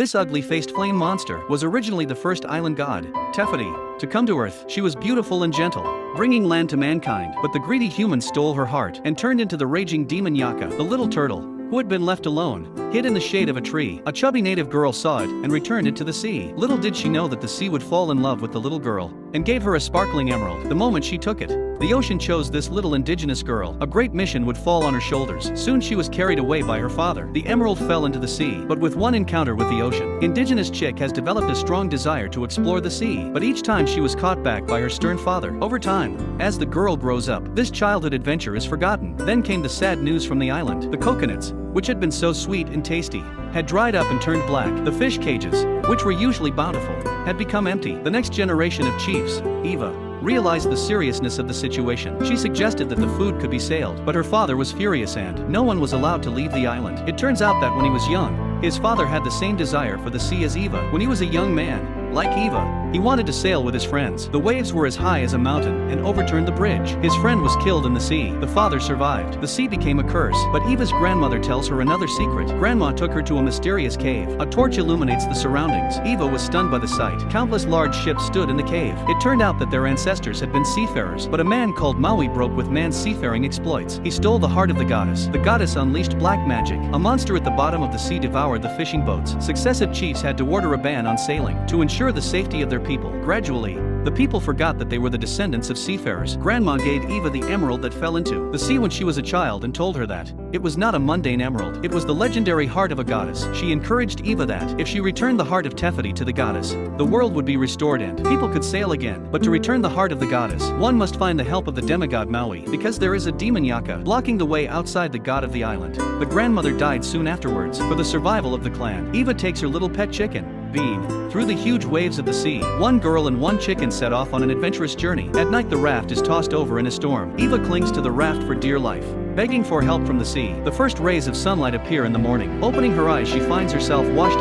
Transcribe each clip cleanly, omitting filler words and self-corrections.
This ugly-faced flame monster was originally the first island god, Teferi, to come to Earth. She was beautiful and gentle, bringing land to mankind, but the greedy humans stole her heart and turned into the raging demon Yaka, the little turtle, who had been left alone, hid in the shade of a tree. A chubby native girl saw it and returned it to the sea. Little did she know that the sea would fall in love with the little girl and gave her a sparkling emerald the moment she took it. The ocean chose this little indigenous girl. A great mission would fall on her shoulders. Soon she was carried away by her father. The emerald fell into the sea, but with one encounter with the ocean, indigenous chick has developed a strong desire to explore the sea, but each time she was caught back by her stern father. Over time, as the girl grows up, this childhood adventure is forgotten. Then came the sad news from the island. The coconuts, which had been so sweet and tasty, had dried up and turned black. The fish cages, which were usually bountiful, had become empty. The next generation of chiefs, Eva, realized the seriousness of the situation. She suggested that the food could be sailed, but her father was furious and no one was allowed to leave the island. It turns out that when he was young, his father had the same desire for the sea as Eva. When he was a young man, like Eva, he wanted to sail with his friends. The waves were as high as a mountain and overturned the bridge. His friend was killed in the sea. The father survived. The sea became a curse, but Eva's grandmother tells her another secret. Grandma took her to a mysterious cave. A torch illuminates the surroundings. Eva was stunned by the sight. Countless large ships stood in the cave. It turned out that their ancestors had been seafarers, but a man called Maui broke with man's seafaring exploits. He stole the heart of the goddess. The goddess unleashed black magic. A monster at the bottom of the sea devoured the fishing boats. Successive chiefs had to order a ban on sailing to ensure the safety of their people. Gradually, the people forgot that they were the descendants of seafarers. Grandma gave Eva the emerald that fell into the sea when she was a child and told her that it was not a mundane emerald. It was the legendary heart of a goddess. She encouraged Eva that if she returned the heart of Teferi to the goddess, the world would be restored and people could sail again. But to return the heart of the goddess, one must find the help of the demigod Maui, because there is a demon Yaka blocking the way outside the god of the island. The grandmother died soon afterwards. For the survival of the clan, Eva takes her little pet chicken, Bean, through the huge waves of the sea. One girl and one chicken set off on an adventurous journey. At night the raft is tossed over in a storm. Eva clings to the raft for dear life, begging for help from the sea. The first rays of sunlight appear in the morning. Opening her eyes, she finds herself washed.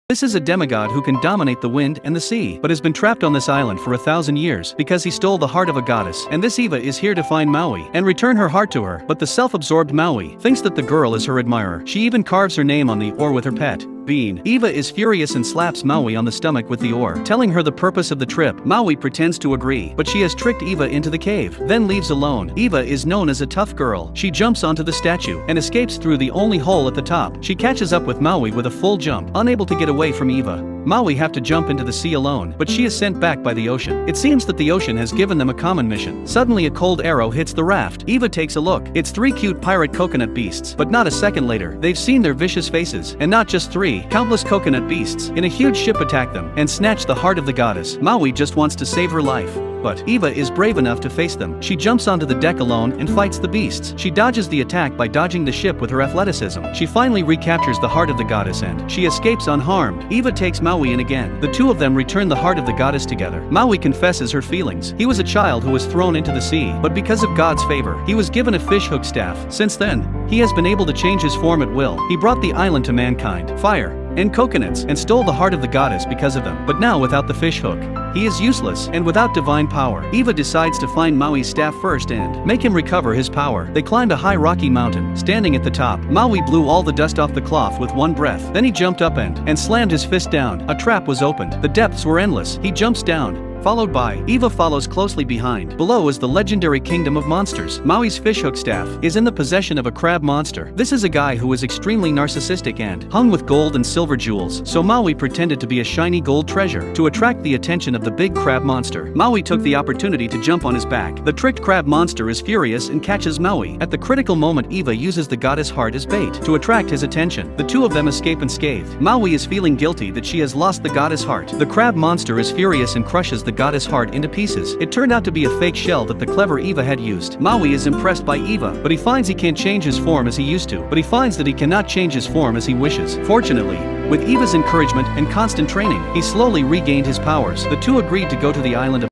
This is a demigod who can dominate the wind and the sea, but has been trapped on this island for 1,000 years because he stole the heart of a goddess. And this Eva is here to find Maui and return her heart to her. But the self-absorbed Maui thinks that the girl is her admirer. She even carves her name on the oar with her pet, Bean. Eva is furious and slaps Maui on the stomach with the oar, telling her the purpose of the trip. Maui pretends to agree, but she has tricked Eva into the cave, then leaves alone. Eva is known as a tough girl. She jumps onto the statue and escapes through the only hole at the top. She catches up with Maui with a full jump. Unable to get away from Eva, Maui have to jump into the sea alone, but she is sent back by the ocean. It seems that the ocean has given them a common mission. Suddenly a cold arrow hits the raft. Eva takes a look. It's 3 cute pirate coconut beasts, but not a second later, they've seen their vicious faces, and not just 3, countless coconut beasts in a huge ship attack them and snatch the heart of the goddess. Maui just wants to save her life, but Eva is brave enough to face them. She jumps onto the deck alone and fights the beasts. She dodges the attack by dodging the ship with her athleticism. She finally recaptures the heart of the goddess and she escapes unharmed. Eva takes Maui in again. The two of them return the heart of the goddess together. Maui confesses her feelings. He was a child who was thrown into the sea, but because of God's favor, he was given a fishhook staff. Since then, he has been able to change his form at will. He brought the island to mankind, fire, and coconuts, and stole the heart of the goddess because of them. But now without the fishhook, he is useless, and without divine power. Eva decides to find Maui's staff first and make him recover his power. They climbed a high rocky mountain. Standing at the top, Maui blew all the dust off the cloth with one breath. Then he jumped up and slammed his fist down. A trap was opened. The depths were endless. He jumps down, followed by Eva follows closely behind. Below is the legendary kingdom of monsters. Maui's fishhook staff is in the possession of a crab monster. This is a guy who is extremely narcissistic and hung with gold and silver jewels, so Maui pretended to be a shiny gold treasure to attract the attention of the big crab monster. Maui took the opportunity to jump on his back. The tricked crab monster is furious and catches Maui. At the critical moment, Eva uses the goddess heart as bait to attract his attention. The two of them escape unscathed. Maui is feeling guilty that she has lost the goddess heart. The crab monster is furious and crushes the goddess heart into pieces. It turned out to be a fake shell that the clever Eva had used. Maui is impressed by Eva, but he finds he can't change his form as he used to. But he finds that he cannot change his form as he wishes. Fortunately, with Eva's encouragement and constant training, he slowly regained his powers. The two agreed to go to the island of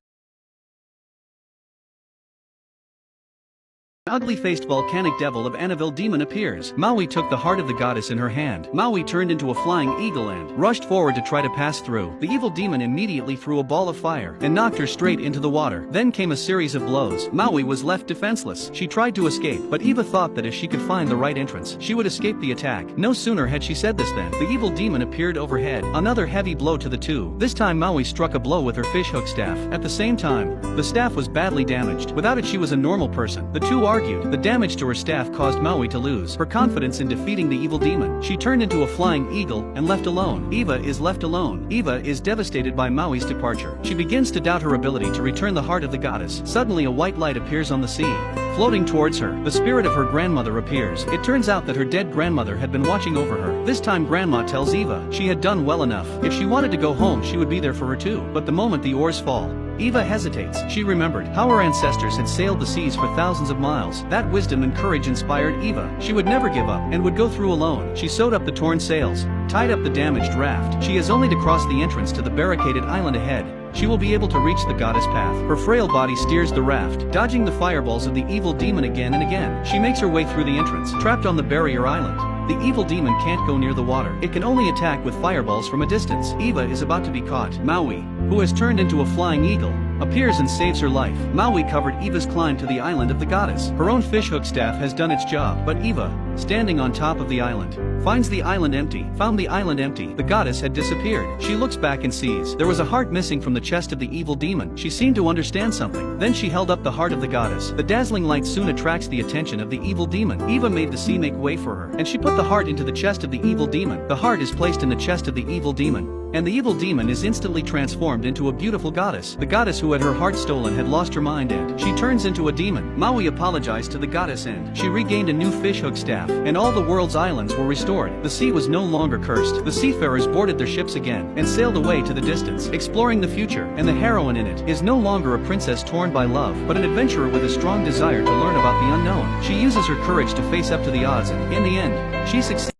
Ugly-faced volcanic devil of Annabelle demon appears. Maui took the heart of the goddess in her hand. Maui turned into a flying eagle and rushed forward to try to pass through. The evil demon immediately threw a ball of fire and knocked her straight into the water. Then came a series of blows. Maui was left defenseless. She tried to escape, but Eva thought that if she could find the right entrance, she would escape the attack. No sooner had she said this than the evil demon appeared overhead. Another heavy blow to the two. This time Maui struck a blow with her fishhook staff. At the same time, the staff was badly damaged. Without it she was a normal person. The two argued. The damage to her staff caused Maui to lose her confidence in defeating the evil demon. She turned into a flying eagle and left alone. Eva is left alone. Eva is devastated by Maui's departure. She begins to doubt her ability to return the heart of the goddess. Suddenly a white light appears on the sea. Floating towards her, the spirit of her grandmother appears. It turns out that her dead grandmother had been watching over her. This time Grandma tells Eva she had done well enough. If she wanted to go home she would be there for her too. But the moment the oars fall, Eva hesitates. She remembered how her ancestors had sailed the seas for thousands of miles. That wisdom and courage inspired Eva. She would never give up and would go through alone. She sewed up the torn sails, tied up the damaged raft. She has only to cross the entrance to the barricaded island ahead. She will be able to reach the goddess path. Her frail body steers the raft, dodging the fireballs of the evil demon again and again. She makes her way through the entrance, trapped on the barrier island. The evil demon can't go near the water. It can only attack with fireballs from a distance. Eva is about to be caught. Maui, who has turned into a flying eagle, appears and saves her life. Maui covered Eva's climb to the island of the goddess. Her own fishhook staff has done its job, but Eva, standing on top of the island, finds the island empty. Found the island empty. The goddess had disappeared. She looks back and sees there was a heart missing from the chest of the evil demon. She seemed to understand something. Then she held up the heart of the goddess. The dazzling light soon attracts the attention of the evil demon. Eva made the sea make way for her, and she put the heart into the chest of the evil demon. The heart is placed in the chest of the evil demon, and the evil demon is instantly transformed into a beautiful goddess. The goddess who had her heart stolen had lost her mind and she turns into a demon. Maui apologized to the goddess and she regained a new fishhook staff, and all the world's islands were restored. The sea was no longer cursed. The seafarers boarded their ships again and sailed away to the distance, exploring the future, and the heroine in it is no longer a princess torn by love, but an adventurer with a strong desire to learn about the unknown. She uses her courage to face up to the odds and, in the end, she succeeds.